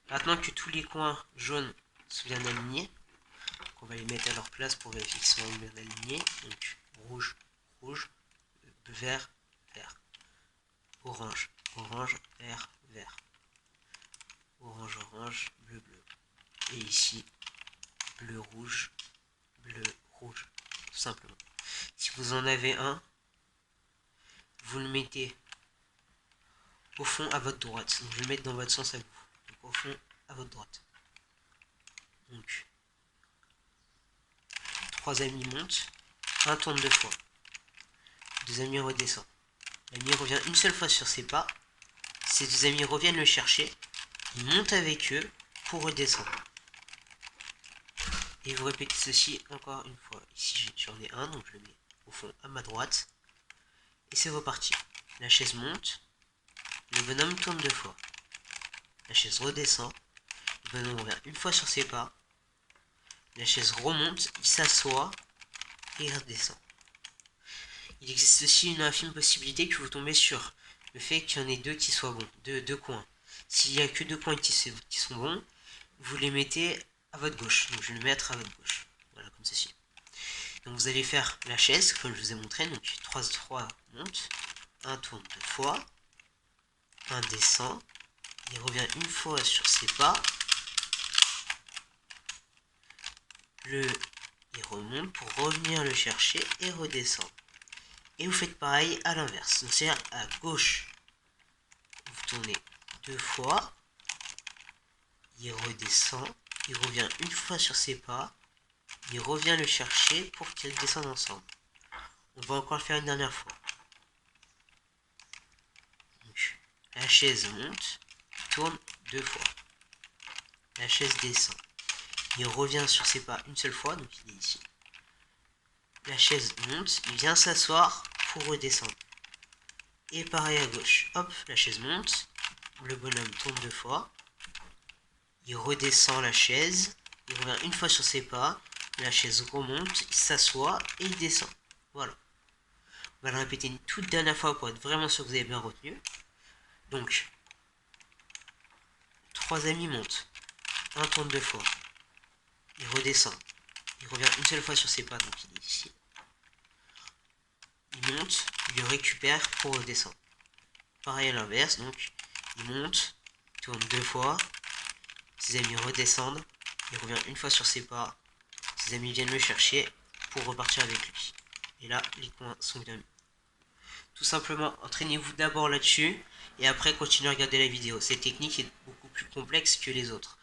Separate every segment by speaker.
Speaker 1: Maintenant que tous les coins jaunes sont bien alignés, on va les mettre à leur place pour vérifier qu'ils sont bien alignés. Donc rouge, rouge, vert, vert, orange, orange, vert, vert, orange, orange, bleu, bleu. Et ici, bleu, rouge, rouge, tout simplement. Si vous en avez un, vous le mettez au fond à votre droite. Donc je vais le mettre dans votre sens à vous. Donc au fond à votre droite. Donc 3 amis montent, un tourne 2 fois. 2 amis redescend. L'ami revient une seule fois sur ses pas. Ses 2 amis reviennent le chercher. Il monte avec eux pour redescendre. Et vous répétez ceci encore une fois. Ici j'en ai un, donc je le mets au fond à ma droite. Et c'est reparti. La chaise monte. Le bonhomme tourne 2 fois. La chaise redescend. Le bonhomme revient une fois sur ses pas. La chaise remonte, il s'assoit et il redescend. Il existe aussi une infime possibilité que vous tombez sur le fait qu'il y en ait deux qui soient bons, deux coins. S'il n'y a que 2 coins qui sont bons, vous les mettez à votre gauche. Donc je vais le mettre à votre gauche. Voilà, comme ceci. Donc vous allez faire la chaise, comme je vous ai montré. Donc 3 monte, un tourne 2 fois, un descend, il revient une fois sur ses pas, il remonte pour revenir le chercher et redescendre. Et vous faites pareil à l'inverse. Donc c'est-à-dire à gauche, vous tournez 2 fois, il redescend, il revient une fois sur ses pas, il revient le chercher pour qu'ils descendent ensemble. On va encore le faire une dernière fois. Donc, la chaise monte, il tourne 2 fois. La chaise descend. Il revient sur ses pas une seule fois, donc il est ici. La chaise monte, il vient s'asseoir pour redescendre. Et pareil à gauche. Hop, la chaise monte, le bonhomme tourne 2 fois. Il redescend la chaise, il revient une fois sur ses pas, la chaise remonte, il s'assoit et il descend. Voilà. On va le répéter une toute dernière fois pour être vraiment sûr que vous avez bien retenu. Donc, 3 amis montent, un tourne 2 fois, il redescend, il revient une seule fois sur ses pas, donc il est ici. Il monte, il le récupère pour redescendre. Pareil à l'inverse, donc il monte, il tourne 2 fois, ses amis redescendent, il revient une fois sur ses pas, ses amis viennent le chercher pour repartir avec lui. Et là, les coins sont bien mis. Tout simplement, entraînez-vous d'abord là-dessus et après continuez à regarder la vidéo. Cette technique est beaucoup plus complexe que les autres.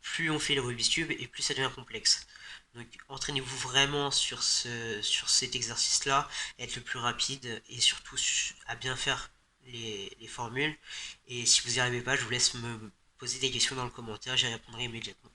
Speaker 1: Plus on fait le Rubik's Cube et plus ça devient complexe. Donc entraînez-vous vraiment sur cet exercice-là, être le plus rapide et surtout à bien faire les formules. Et si vous n'y arrivez pas, je vous laisse me poser des questions dans le commentaire, j'y répondrai immédiatement.